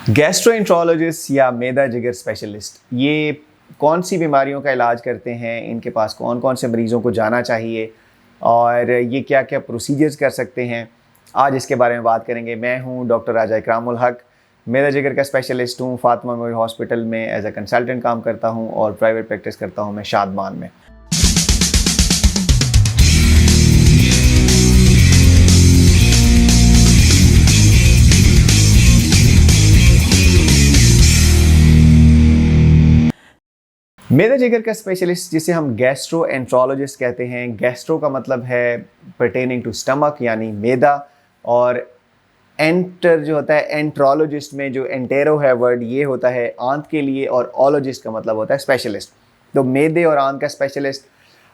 Gastroenterologist या मैदा जिगर specialist ये कौन सी बीमारियों का इलाज करते हैं, इनके पास कौन कौन से मरीज़ों को जाना चाहिए और ये क्या क्या प्रोसीजर्स कर सकते हैं, आज इसके बारे में बात करेंगे। मैं हूं डॉक्टर राजा इकरामुल हक, मैदा जिगर का स्पेशलिस्ट हूं। फातिमा मेमोरियल हॉस्पिटल में एज ए कंसल्टेंट काम करता हूं और प्राइवेट प्रैक्टिस करता हूं मैं शादमान में। मैदा जिगर का स्पेशलिस्ट जिसे हम गैस्ट्रोएंट्रोलॉजिस्ट कहते हैं। गैस्ट्रो का मतलब है पर्टेनिंग टू स्टमक यानी मैदा, और एंटर जो होता है एंट्रोलॉजिस्ट में जो एंटेरो है वर्ड, ये होता है आंत के लिए, और ओलॉजिस्ट का मतलब होता है स्पेशलिस्ट। तो मैदे और आंत का स्पेशलिस्ट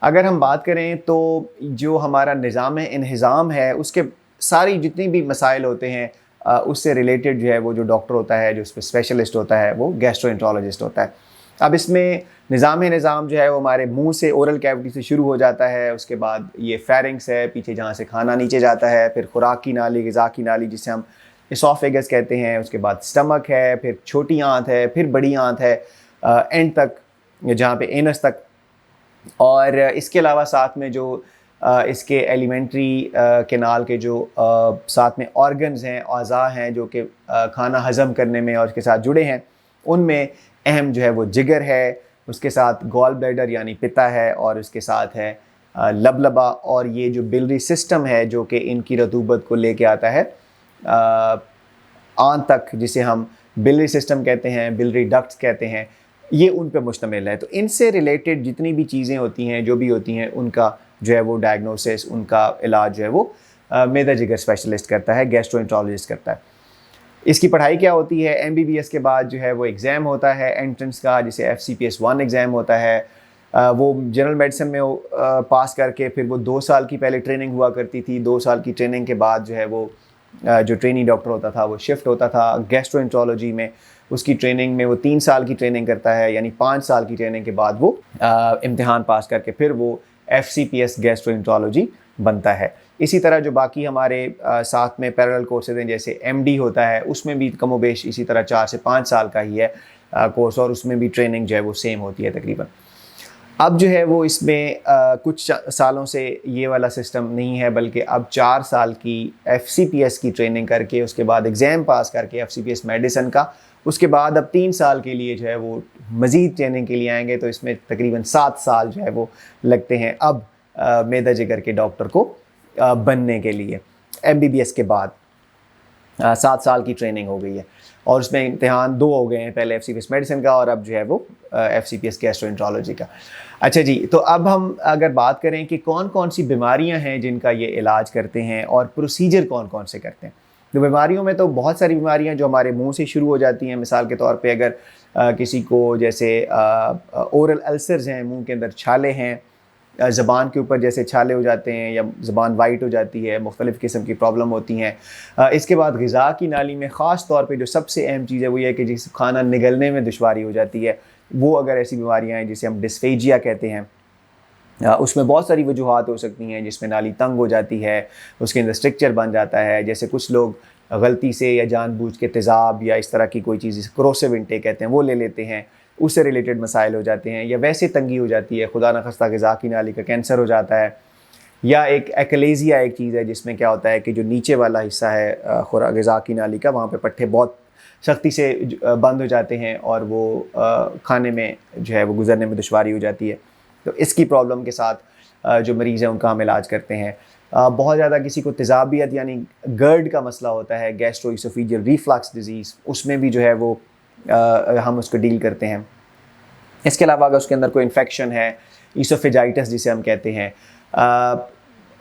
अगर हम बात करें तो जो हमारा निज़ाम इंहिज़ाम है उसके सारी जितनी भी मसाइल होते हैं उससे रिलेटेड जो है वो जो डॉक्टर होता है, जो उस पर स्पेशलिस्ट होता है, वो गैस्ट्रोएंट्रोलॉजिस्ट होता है। अब इसमें निज़ाम जो है वो हमारे मुंह से ओरल कैविटी से शुरू हो जाता है, उसके बाद ये फेरिंग्स है पीछे जहाँ से खाना नीचे जाता है, फिर खुराक की नाली, ग़िज़ा की नाली जिसे हम इसोफेगस कहते हैं, उसके बाद स्टमक है, फिर छोटी आंत है, फिर बड़ी आंत है एंड तक जहाँ पे एनस तक। और इसके अलावा साथ में जो इसके एलिमेंट्री कैनाल के जो साथ में ऑर्गन्स हैं, औज़ा हैं जो कि खाना हज़म करने में और उसके साथ जुड़े हैं, उनमें अहम जो है वो जिगर है, उसके साथ गॉल ब्लैडर यानी पित्ता है, और उसके साथ है लबलबा, और ये जो बिलरी सिस्टम है जो कि इनकी रतूबत को लेके आता है आंत तक, जिसे हम बिलरी सिस्टम कहते हैं, बिलरी डक्ट्स कहते हैं, ये उन पे मुश्तमिल है। तो इनसे रिलेटेड जितनी भी चीज़ें होती हैं, जो भी होती हैं, उनका जो है वो डायग्नोसिस, उनका इलाज जो है वो मैदा जिगर स्पेशलिस्ट करता है, गैस्ट्रोएंट्रोलॉजिस्ट करता है। इसकी पढ़ाई क्या होती है? MBBS के बाद जो है वो एग्ज़ाम होता है एंट्रेंस का, जिसे FCPS 1 एग्ज़ाम होता है। वो जनरल मेडिसिन में पास करके फिर वो 2 साल की पहले ट्रेनिंग हुआ करती थी। 2 साल की ट्रेनिंग के बाद जो है वो जो ट्रेनी डॉक्टर होता था वो शिफ्ट होता था गैस्ट्रोएंट्रोलॉजी में। उसकी ट्रेनिंग में वो 3 साल की ट्रेनिंग करता है, यानी 5 साल की ट्रेनिंग के बाद वो इम्तिहान पास करके फिर वो FCPS गैस्ट्रोएंट्रोलॉजी बनता है। इसी तरह जो बाकी हमारे साथ में पैरेलल कोर्सेज हैं, जैसे MD होता है, उसमें भी कमोबेश इसी तरह 4 से 5 साल का ही है कोर्स, और उसमें भी ट्रेनिंग जो है वो सेम होती है तकरीबन। अब जो है वो इसमें कुछ सालों से ये वाला सिस्टम नहीं है, बल्कि अब 4 साल की FCPS की ट्रेनिंग करके उसके बाद एग्ज़ाम पास करके FCPS मेडिसिन का, उसके बाद अब 3 साल के लिए जो है वो मज़ीद ट्रेनिंग के लिए आएंगे। तो इसमें तकरीबन 7 साल जो है वो लगते हैं अब मैदा जिगर के डॉक्टर को बनने के लिए। MBBS के बाद 7 साल की ट्रेनिंग हो गई है, और उसमें इम्तिहान 2 हो गए हैं, पहले FCPS मेडिसिन का और अब जो है वो FCPS गैस्ट्रोएंट्रोलॉजी का। अच्छा जी, तो अब हम अगर बात करें कि कौन कौन सी बीमारियां हैं जिनका ये इलाज करते हैं और प्रोसीजर कौन कौन से करते हैं। तो बीमारियों में तो बहुत सारी बीमारियां जो हमारे मुंह से शुरू हो जाती हैं। मिसाल के तौर पे अगर किसी को जैसे ओरल अल्सर्स हैं, मुंह के अंदर छाले हैं, ज़बान के ऊपर जैसे छाले हो जाते हैं या ज़बान वाइट हो जाती है, मुख्तलिफ़ किस्म की प्रॉब्लम होती हैं। इसके बाद ग़िज़ा की नाली में ख़ास तौर पे जो सबसे अहम चीज़ है वो ये है कि जिस खाना निगलने में दुश्वारी हो जाती है, वो अगर ऐसी बीमारियां हैं जिसे हम डिस्फेजिया कहते हैं, उसमें बहुत सारी वजूहात हो सकती हैं, जिसमें नाली तंग हो जाती है, उसके अंदर स्ट्रक्चर बन जाता है। जैसे कुछ लोग गलती से या जानबूझ के तेज़ाब या इस तरह की कोई चीज़, जिसे क्रोसिव इंटेक कहते हैं, वो ले लेते हैं, उससे रिलेटेड मसाइल हो जाते हैं। या वैसे तंगी हो जाती है, खुदा न खास्ता ग़िज़ा की नाली का कैंसर हो जाता है। या एक एक्लेजिया एक चीज़ है जिसमें क्या होता है कि जो नीचे वाला हिस्सा है ग़िज़ा की नाली का, वहाँ पे पट्टे बहुत सख्ती से बंद हो जाते हैं और वो खाने में जो है वो गुजरने में दुश्वारी हो जाती है। तो इसकी प्रॉब्लम के साथ जो मरीज़ हैं उनका हम इलाज करते हैं। बहुत ज़्यादा किसी को तेज़ाबियत यानी गर्ड का मसला होता है, गैस्ट्रोइसोफेजियल रिफ्लक्स डिजीज़, उसमें भी जो है वो हम उसको डील करते हैं। इसके अलावा अगर उसके अंदर कोई इन्फेक्शन है, इसोफेजाइटिस जिसे हम कहते हैं,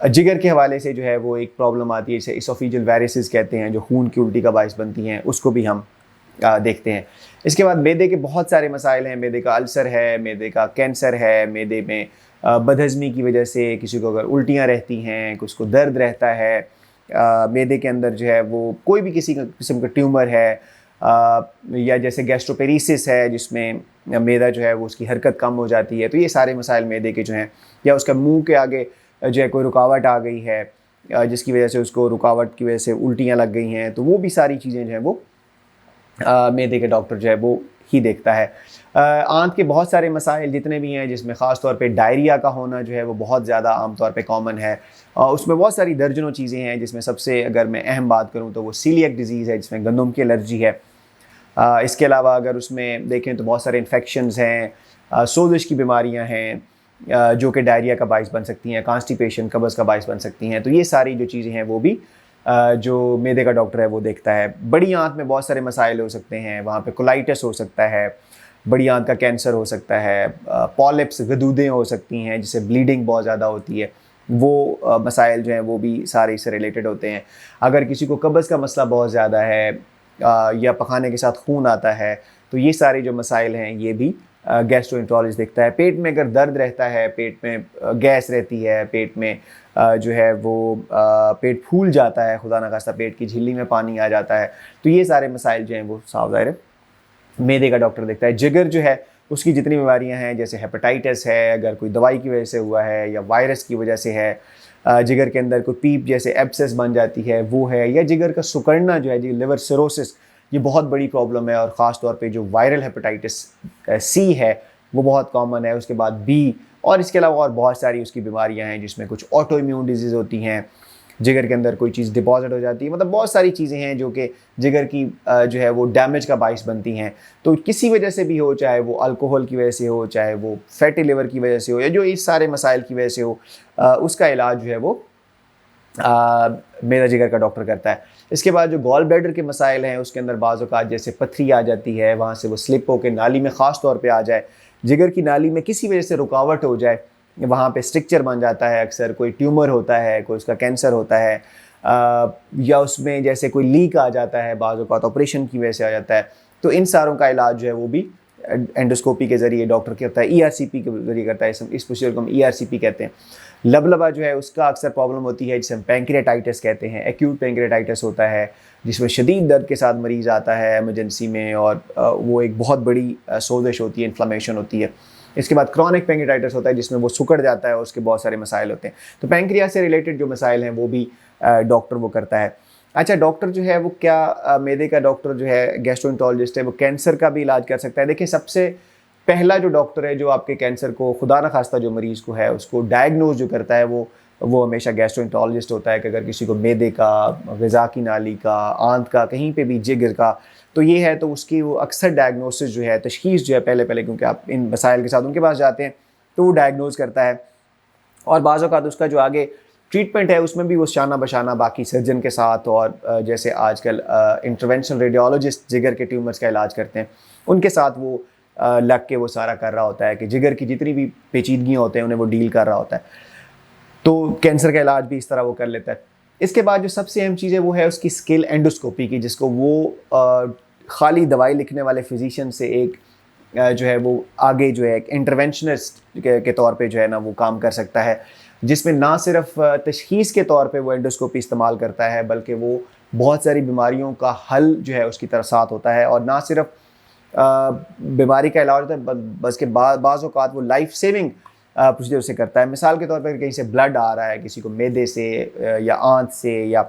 जिगर के हवाले से जो है वो एक प्रॉब्लम आती है, जिसे इसोफेजियल वायरसेस कहते हैं, जो खून की उल्टी का बायस बनती हैं, उसको भी हम देखते हैं। इसके बाद मैदे के बहुत सारे मसाइल हैं। मैदे का अल्सर है, मैदे का कैंसर है, मैदे में बदहज़मी की वजह से किसी को अगर उल्टियाँ रहती हैं, उसको दर्द रहता है, मैदे के अंदर जो है वो कोई भी किसी किस्म का ट्यूमर है, या जैसे गैस्ट्रोपेरिसिस है जिसमें मैदा जो है वो उसकी हरकत कम हो जाती है। तो ये सारे मसाइल मैदे के जो हैं, या उसका मुंह के आगे जो है कोई रुकावट आ गई है जिसकी वजह से उसको रुकावट की वजह से उल्टियाँ लग गई हैं, तो वो भी सारी चीज़ें जो हैं वो मैदे के डॉक्टर जो है वो ही देखता है। आंत के बहुत सारे मसाइल जितने भी हैं, जिसमें ख़ास तौर पे डायरिया का होना जो है वो बहुत ज़्यादा आम तौर पे कॉमन है। उसमें बहुत सारी दर्जनों चीज़ें हैं, जिसमें सबसे अगर मैं अहम बात करूँ तो वो सीलिएक डिज़ीज़ है, जिसमें गंदम की एलर्जी है। इसके अलावा अगर उसमें देखें तो बहुत सारे इन्फेक्शंस हैं, सोजिश की बीमारियां हैं, जो कि डायरिया का बाइस बन सकती हैं, कॉन्स्टिपेशन कब्ज़ का बाइस बन सकती हैं। तो ये सारी जो चीज़ें हैं वो भी जो मैदे का डॉक्टर है वो देखता है। बड़ी आंत में बहुत सारे मसाइल हो सकते हैं, वहाँ पे कोलाइटिस हो सकता है, बड़ी आंत का कैंसर हो सकता है, पॉलिप्स गदूदें हो सकती हैं जिससे ब्लीडिंग बहुत ज़्यादा होती है। वो मसाइल जो हैं वो भी सारे इससे रिलेटेड होते हैं। अगर किसी को कब्ज़ का मसला बहुत ज़्यादा है या पखाने के साथ खून आता है, तो ये सारे जो मसाइल हैं ये भी गैस्ट्रोएंटरोलॉजिस्ट देखता है। पेट में अगर दर्द रहता है, पेट में गैस रहती है, पेट में जो है वो पेट फूल जाता है, खुदा न खास्ता पेट की झिल्ली में पानी आ जाता है, तो ये सारे मसाइल जो हैं वो साफ ज़ाहिर है मैदे का डॉक्टर देखता है। जिगर जो है उसकी जितनी बीमारियां हैं, जैसे हेपेटाइटिस है, अगर कोई दवाई की वजह से हुआ है या वायरस की वजह से है, जिगर के अंदर कोई पीप जैसे एब्सेस बन जाती है वो है, या जिगर का सुकड़ना जो है जी लिवर सिरोसिस, ये बहुत बड़ी प्रॉब्लम है। और ख़ास तौर पे जो वायरल हेपेटाइटिस सी है वो बहुत कॉमन है। उसके बाद बी, और इसके अलावा और बहुत सारी उसकी बीमारियां हैं, जिसमें कुछ ऑटो इम्यून डिजीज़ होती हैं, जिगर के अंदर कोई चीज़ डिपॉजिट हो जाती है, मतलब बहुत सारी चीज़ें हैं जो कि जिगर की जो है वो डैमेज का बाइस बनती हैं। तो किसी वजह से भी हो, चाहे वो अल्कोहल की वजह से हो, चाहे वो फैटी लिवर की वजह से हो, या जो इस सारे मसाइल की वजह से हो, उसका इलाज जो है वो मेरा जिगर का डॉक्टर करता है। इसके बाद जो गॉल ब्लैडर के मसाइल हैं, उसके अंदर बाज़ औक़ात जैसे पथरी आ जाती है, वहाँ से वो स्लिप होकर नाली में ख़ास तौर पे आ जाए, जिगर की नाली में किसी वजह से रुकावट हो जाए, वहाँ पे स्ट्रक्चर बन जाता है, अक्सर कोई ट्यूमर होता है, कोई उसका कैंसर होता है, या उसमें जैसे कोई लीक आ जाता है, बाज़ औक़ात ऑपरेशन की वजह से आ जाता है। तो इन सारों का इलाज जो है वो भी एंडोस्कोपी के ज़रिए डॉक्टर करता है, ERCP के ज़रिए करता है। इस प्रोसीजर को हम ERCP कहते हैं। लबलबा जो है उसका अक्सर प्रॉब्लम होती है, जिसे हम पैंक्रियाटाइटिस कहते हैं। एक्यूट पैंक्रियाटाइटिस होता है, जिसमें शदीद दर्द के साथ मरीज़ आता है इमरजेंसी में, और वो एक बहुत बड़ी सोजिश होती है, इन्फ्लेमेशन होती है। इसके बाद क्रॉनिक पैंक्रियाटाइटिस होता है, जिसमें वो सुकड़ जाता है और उसके बहुत सारे मसाइल होते हैं। तो पैंक्रिया से रिलेटेड जो मसाइल हैं वो भी डॉक्टर वो करता है। अच्छा, डॉक्टर जो है वो क्या मैदे का डॉक्टर जो है गैस्ट्रोएंटरोलॉजिस्ट है, वो कैंसर का भी इलाज कर सकता है। देखिए, सबसे पहला जो डॉक्टर है जो आपके कैंसर को, खुदा न खास्ता जो मरीज़ को है उसको डायग्नोज जो करता है, वो हमेशा गैस्ट्रोएंटरोलॉजिस्ट होता है। कि अगर किसी को मैदे का, ग़िज़ा की नाली का, आंत का, कहीं पे भी जिगर का, तो ये है, तो उसकी वो अक्सर डायग्नोसिस जो है, तशख़ीस जो है पहले क्योंकि आप इन मसाइल के साथ उनके पास जाते हैं, तो वो डायग्नोज़ करता है। और बाज़ औक़ात उसका जो आगे ट्रीटमेंट है उसमें भी वो शाना बशाना बाकी सर्जन के साथ, और जैसे आजकल इंटरवेंशनल रेडियोलॉजिस्ट जिगर के ट्यूमर्स का इलाज करते हैं, उनके साथ वो लग के वो सारा कर रहा होता है कि जिगर की जितनी भी पेचीदगियाँ होते हैं उन्हें वो डील कर रहा होता है। तो कैंसर का इलाज भी इस तरह वो कर लेता है। इसके बाद जो सबसे अहम चीज़ है वो है उसकी स्किल एंडोस्कोपी की, जिसको वो खाली दवाई लिखने वाले फिजिशियन से एक जो है वो आगे जो है एक इंटरवेंशनिस्ट के तौर पे जो है ना वो काम कर सकता है, जिसमें ना सिर्फ तशख़ीस के तौर पे वो एंडोस्कोपी इस्तेमाल करता है, बल्कि वो बहुत सारी बीमारियों का हल जो है उसकी तरफ साथ होता है। और ना सिर्फ बीमारी का इलाज होता है, बस के बाज़ औक़ात वो लाइफ सेविंग प्रोसीजर से करता है। मिसाल के तौर पर कहीं से ब्लड आ रहा है किसी को मैदे से या आंत से या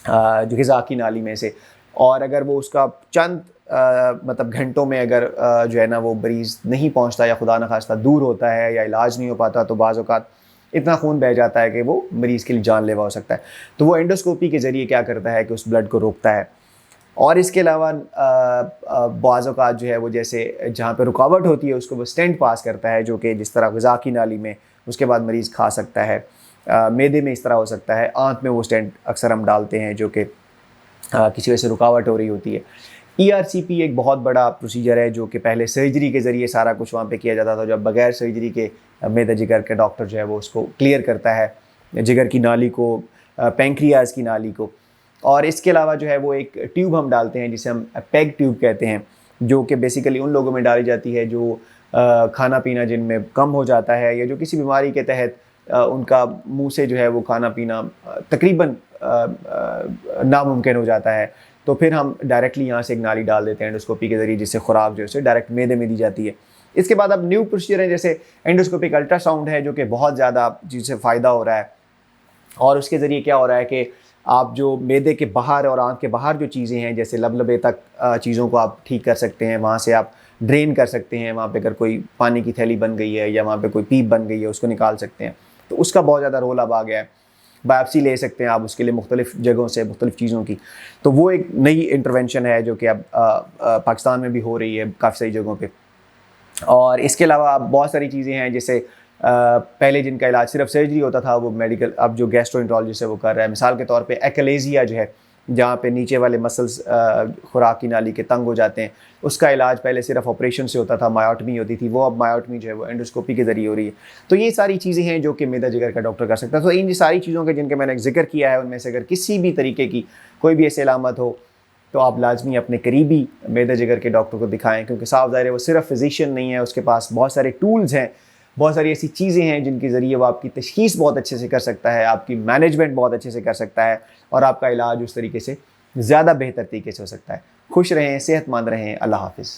जो ग़िज़ा की नाली में से, और अगर वो उसका चंद मतलब घंटों में अगर जो है ना वो मरीज़ नहीं पहुंचता, या खुदा न खास्ता दूर होता है, या इलाज नहीं हो पाता, तो बाज़ औक़ात इतना खून बह जाता है कि वो मरीज़ के लिए जानलेवा हो सकता है। तो वो एंडोस्कोपी के ज़रिए क्या करता है कि उस ब्लड को रोकता है। और इसके अलावा बाज़ औक़ात जो है वो जैसे जहाँ पे रुकावट होती है उसको वो स्टेंट पास करता है, जो कि जिस तरह ग़िज़ा की नाली में उसके बाद मरीज़ खा सकता है, मैदे में इस तरह हो सकता है, आंत में वो स्टेंट अक्सर हम डालते हैं जो कि किसी वजह से रुकावट हो रही होती है। ERCP एक बहुत बड़ा प्रोसीजर है जो कि पहले सर्जरी के ज़रिए सारा कुछ वहाँ पे किया जाता था, जब बगैर सर्जरी के मैदे जिगर के डॉक्टर जो है वो उसको क्लियर करता है, जिगर की नाली को, पैंक्रियाज़ की नाली को। और इसके अलावा जो है वो एक ट्यूब हम डालते हैं जिसे हम पेग ट्यूब कहते हैं, जो कि बेसिकली उन लोगों में डाली जाती है जो खाना पीना जिनमें कम हो जाता है, या जो किसी बीमारी के तहत उनका मुंह से जो है वो खाना पीना तकरीबन नामुमकिन हो जाता है। तो फिर हम डायरेक्टली यहाँ से एक नाली डाल देते हैं एंडोस्कोपी के ज़रिए, जिससे खुराक जो है डायरेक्ट मैदे में दी जाती है। इसके बाद अब न्यू प्रोसीजर है, जैसे एंडोस्कोपिक अल्ट्रासाउंड है, जो कि बहुत ज़्यादा जिससे फ़ायदा हो रहा है। और उसके ज़रिए क्या हो रहा है कि आप जो मैदे के बाहर और आँत के बाहर जो चीज़ें हैं, जैसे लबलबे तक चीज़ों को आप ठीक कर सकते हैं, वहाँ से आप ड्रेन कर सकते हैं, वहाँ पे अगर कोई पानी की थैली बन गई है या वहाँ पे कोई पीप बन गई है उसको निकाल सकते हैं। तो उसका बहुत ज़्यादा रोल अब आ गया है। बायोप्सी ले सकते हैं आप उसके लिए मुख्तलिफ़ जगहों से, मुख्तलिफ़ चीज़ों की। तो वो एक नई इंटरवेंशन है जो कि अब पाकिस्तान में भी हो रही है काफ़ी सारी जगहों पे। और इसके अलावा बहुत सारी चीज़ें हैं, जैसे पहले जिनका इलाज सिर्फ सर्जरी होता था, वो मेडिकल अब जो गैस्ट्रोएंटरोलॉजिस्ट है वो कर रहा है। मिसाल के तौर पे एक्लेज़िया जो है, जहाँ पे नीचे वाले मसल्स खुराक की नाली के तंग हो जाते हैं, उसका इलाज पहले सिर्फ ऑपरेशन से होता था, मायोटमी होती थी, वो अब मायोटमी जो है वो एंडोस्कोपी के ज़रिए हो रही है। तो ये सारी चीज़ें हैं जो कि मैदा जिगर का डॉक्टर कर सकता है। तो इन सारी चीज़ों के जिनके मैंने जिक्र किया है, उनमें से अगर किसी भी तरीके की कोई भी ऐसी अलामत हो तो आप लाजमी अपने करीबी मैदा जिगर के डॉक्टर को दिखाएं, क्योंकि साफ ज़ाहिर है वो सिर्फ फिजिशियन नहीं है, उसके पास बहुत सारे टूल्स हैं, बहुत सारी ऐसी चीज़ें हैं जिनके ज़रिए वो आपकी तशख़ीस बहुत अच्छे से कर सकता है, आपकी मैनेजमेंट बहुत अच्छे से कर सकता है और आपका इलाज उस तरीके से ज़्यादा बेहतर तरीके से हो सकता है। खुश रहें, सेहतमंद रहें। अल्लाह हाफ़िज़।